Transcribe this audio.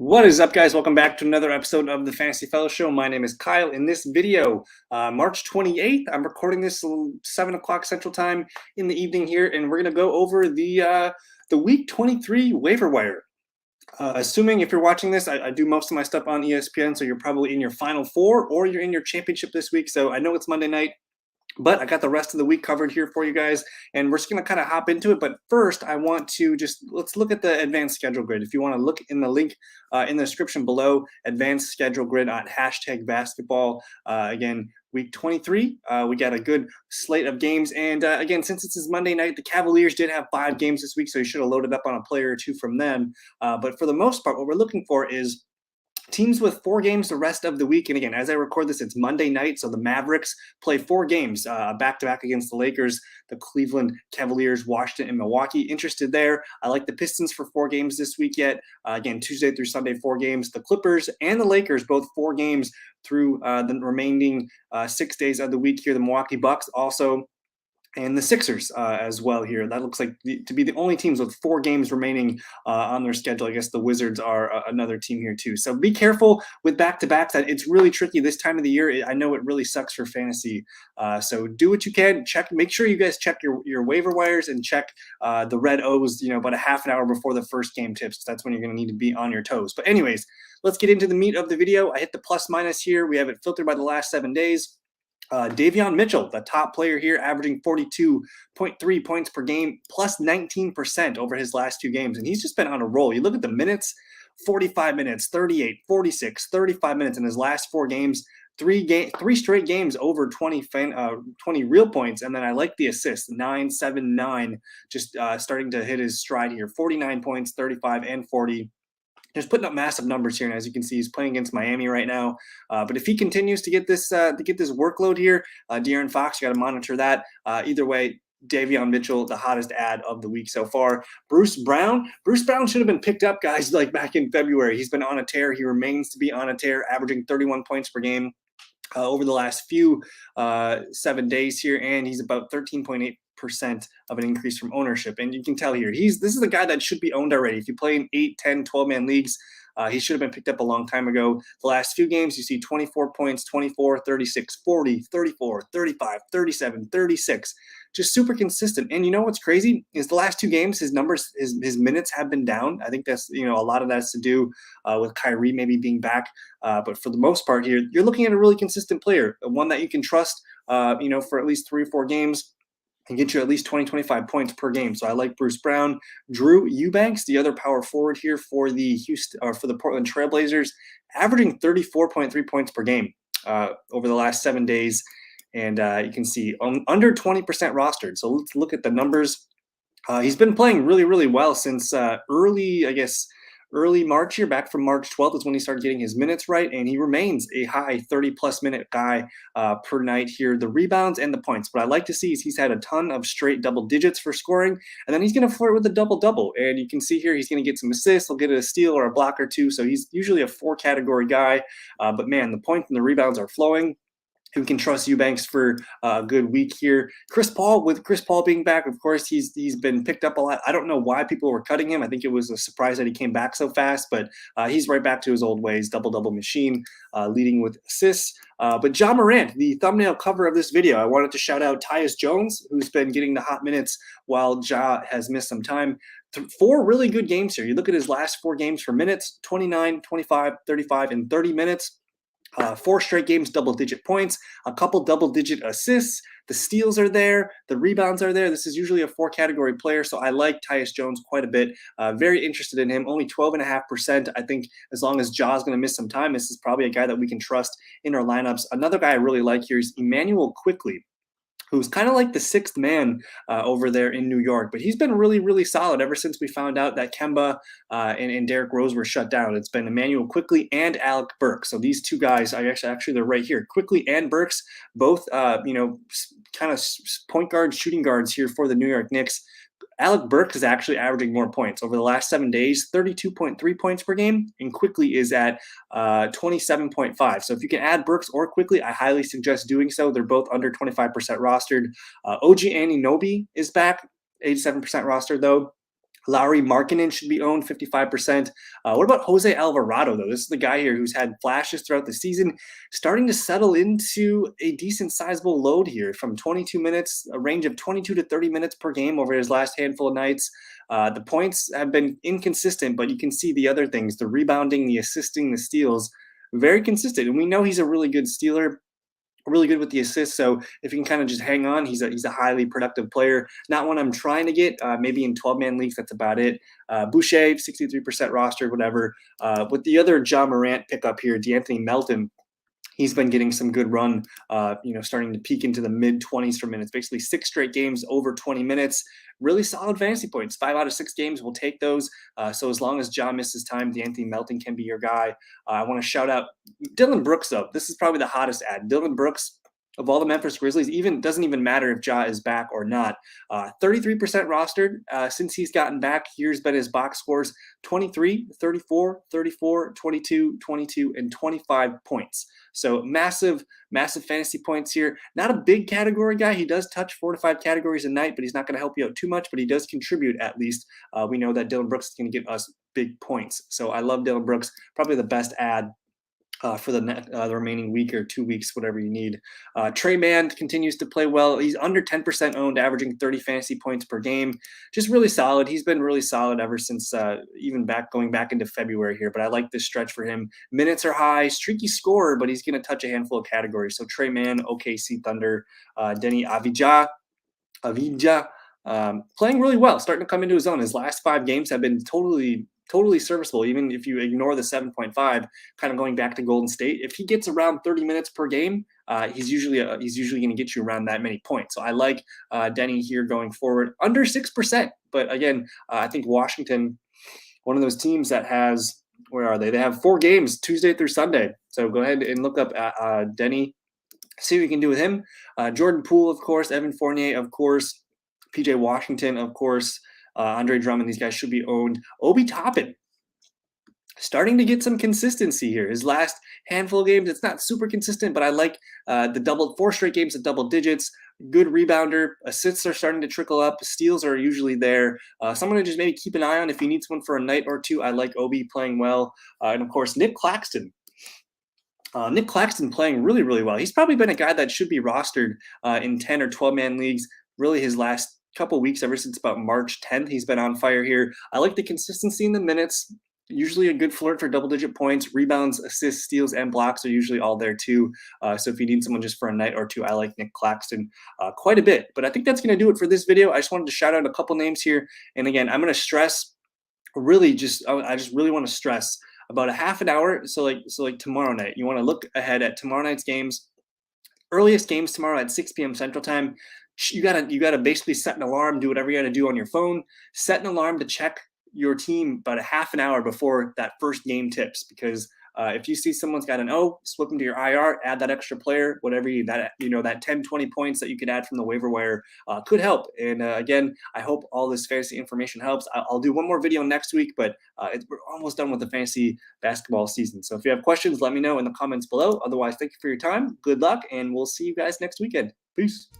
What is up, guys? Welcome back to another episode of the Fantasy Fellowshow. My name is Kyle. In this video, March 28th, I'm recording this 7 o'clock Central Time in the evening here, and we're going to go over the Week 23 waiver wire. Assuming if you're watching this, I do most of my stuff on ESPN, so you're probably in your Final Four or you're in your championship this week. So I know it's Monday night, but I got the rest of the week covered here for you guys, and we're just going to kind of hop into it. But first, I want to let's look at the advanced schedule grid. If you want to look in the link in the description below, advanced schedule grid on #basketball. Again, week 23, we got a good slate of games. And again, since this is Monday night, the Cavaliers did have 5 games this week, so you should have loaded up on a player or two from them. But for the most part, what we're looking for is teams with 4 games the rest of the week. And again, as I record this, it's Monday night, so the Mavericks play 4 games back-to-back against the Lakers, the Cleveland Cavaliers, Washington, and Milwaukee. Interested there. I like the Pistons for 4 games this week yet. Again, Tuesday through Sunday, 4 games. The Clippers and the Lakers, both 4 games through the remaining 6 days of the week here. The Milwaukee Bucks also, and the Sixers as well here. That looks like to be the only teams with 4 games remaining on their schedule. I guess the Wizards are another team here too. So be careful with back-to-backs. It's really tricky this time of the year. I know it really sucks for fantasy. So do what you can. Make sure you guys check your waiver wires and check the red O's, about a half an hour before the first game tips. That's when you're going to need to be on your toes. But anyways, let's get into the meat of the video. I hit the plus minus here. We have it filtered by the last 7 days. Davion Mitchell, the top player here, averaging 42.3 points per game, plus 19% over his last 2 games. And he's just been on a roll. You look at the minutes, 45 minutes, 38, 46, 35 minutes in his last 4 games, 3 straight games over 20 real points. And then I like the assists, 9, 7, 9, just starting to hit his stride here, 49 points, 35, and 40. Just putting up massive numbers here, and as you can see, he's playing against Miami right now. But if he continues to get this workload here, De'Aaron Fox, you got to monitor that. Either way, Davion Mitchell, the hottest ad of the week so far. Bruce Brown should have been picked up, guys, like back in February. He's been on a tear. He remains to be on a tear, averaging 31 points per game over the last few 7 days here, and he's about 13.8% of an increase from ownership. And you can tell here, this is the guy that should be owned already. If you play in 8, 10, 12-man leagues, he should have been picked up a long time ago. The last few games, you see 24 points, 24, 36, 40, 34, 35, 37, 36. Just super consistent. And you know what's crazy is the last 2 games, his numbers, his minutes have been down. I think that's, a lot of that's to do with Kyrie maybe being back. But for the most part here, you're looking at a really consistent player, one that you can trust, for at least 3 or 4 games. And get you at least 20, 25 points per game. So I like Bruce Brown. Drew Eubanks, the other power forward here for the Portland Trailblazers, averaging 34.3 points per game over the last 7 days. And you can see under 20% rostered. So let's look at the numbers. He's been playing really, really well since early March here, back from March 12th is when he started getting his minutes right, and he remains a high 30-plus minute guy per night here. The rebounds and the points. What I like to see is he's had a ton of straight double digits for scoring, and then he's going to flirt with a double-double. And you can see here he's going to get some assists. He'll get a steal or a block or 2, so he's usually a 4-category guy. But, man, the points and the rebounds are flowing. Who can trust Eubanks for a good week here? Chris Paul, with Chris Paul being back, of course, he's been picked up a lot. I don't know why people were cutting him. I think it was a surprise that he came back so fast, but he's right back to his old ways, double-double machine, leading with assists. But Ja Morant, the thumbnail cover of this video, I wanted to shout out Tyus Jones, who's been getting the hot minutes while Ja has missed some time. 4 really good games here. You look at his last 4 games for minutes, 29, 25, 35, and 30 minutes. 4 straight games, double-digit points, a couple double-digit assists. The steals are there. The rebounds are there. This is usually a 4-category player, so I like Tyus Jones quite a bit. Very interested in him. Only 12.5%. I think as long as Ja's going to miss some time, this is probably a guy that we can trust in our lineups. Another guy I really like here is Emmanuel Quickley, who's kind of like the 6th man over there in New York. But he's been really, really solid ever since we found out that Kemba and Derrick Rose were shut down. It's been Emmanuel Quickley and Alec Burke. So these 2 guys, actually they're right here. Quickley and Burks, both, kind of point guards, shooting guards here for the New York Knicks. Alec Burke is actually averaging more points over the last 7 days, 32.3 points per game, and Quickley is at 27.5. So if you can add Burks or Quickley, I highly suggest doing so. They're both under 25% rostered. OG Anunoby is back, 87% rostered though. Lauri Markkanen should be owned 55%. What about Jose Alvarado, though? This is the guy here who's had flashes throughout the season, starting to settle into a decent sizable load here from 22 minutes, a range of 22 to 30 minutes per game over his last handful of nights. The points have been inconsistent, but you can see the other things, the rebounding, the assisting, the steals, very consistent. And we know he's a really good stealer, really good with the assists. So if you can kind of just hang on, he's a highly productive player. Not one I'm trying to get. Maybe in 12-man leagues, that's about it. Boucher, 63% rostered, whatever. With the other Ja Morant pickup here, D'Anthony Melton, he's been getting some good run, starting to peak into the mid-20s for minutes, basically 6 straight games over 20 minutes. Really solid fantasy points. 5 out of 6 games, we'll take those. So as long as Ja misses time, D'Anthony Melton can be your guy. I want to shout out Dillon Brooks, though. This is probably the hottest ad. Dillon Brooks, of all the Memphis Grizzlies, doesn't even matter if Ja is back or not. 33% rostered since he's gotten back. Here's been his box scores: 23, 34, 34, 22, 22, and 25 points. So massive fantasy points here. Not a big category guy. He does touch 4 to 5 categories a night, but he's not going to help you out too much, but he does contribute at least. We know that Dillon Brooks is going to give us big points. So I love Dillon Brooks, probably the best ad for the remaining week or 2 weeks, whatever you need. Trey Mann continues to play well. He's under 10% owned, averaging 30 fantasy points per game. Just really solid. He's been really solid ever since going back into February here. But I like this stretch for him. Minutes are high, streaky scorer, but he's going to touch a handful of categories. So Trey Mann, OKC Thunder, Denny Avdija, playing really well, starting to come into his own. His last 5 games have been totally serviceable, even if you ignore the 7.5, kind of going back to Golden State. If he gets around 30 minutes per game, he's usually going to get you around that many points. So I like Denny here going forward, under 6%. But again, I think Washington, one of those teams that has, where are they? They have 4 games, Tuesday through Sunday. So go ahead and look up Denny, see what you can do with him. Jordan Poole, of course, Evan Fournier, of course, PJ Washington, of course, Andre Drummond. These guys should be owned. Obi Toppin, starting to get some consistency here. His last handful of games, it's not super consistent, but I like the 4 straight games of double digits. Good rebounder. Assists are starting to trickle up. Steals are usually there. Someone to just maybe keep an eye on if you need someone for a night or two. I like Obi playing well. And of course, Nick Claxton. Nick Claxton playing really, really well. He's probably been a guy that should be rostered in 10 or 12-man leagues. Really, his last couple weeks, ever since about March 10th, he's been on fire here. I like the consistency in the minutes. Usually a good flirt for double-digit points. Rebounds, assists, steals, and blocks are usually all there too. So if you need someone just for a night or two, I like Nick Claxton quite a bit. But I think that's going to do it for this video. I just wanted to shout out a couple names here. And again, I'm going to stress, I just really want to stress about a half an hour. So like tomorrow night, you want to look ahead at tomorrow night's games. Earliest games tomorrow at 6 p.m. Central Time. You gotta basically set an alarm, do whatever you gotta do on your phone. Set an alarm to check your team about a half an hour before that first game tips, because if you see someone's got an O, slip them to your IR, add that extra player, whatever you that 10, 20 points that you could add from the waiver wire could help. And again, I hope all this fantasy information helps. I'll do one more video next week, but we're almost done with the fantasy basketball season. So if you have questions, let me know in the comments below. Otherwise, thank you for your time. Good luck, and we'll see you guys next weekend. Peace.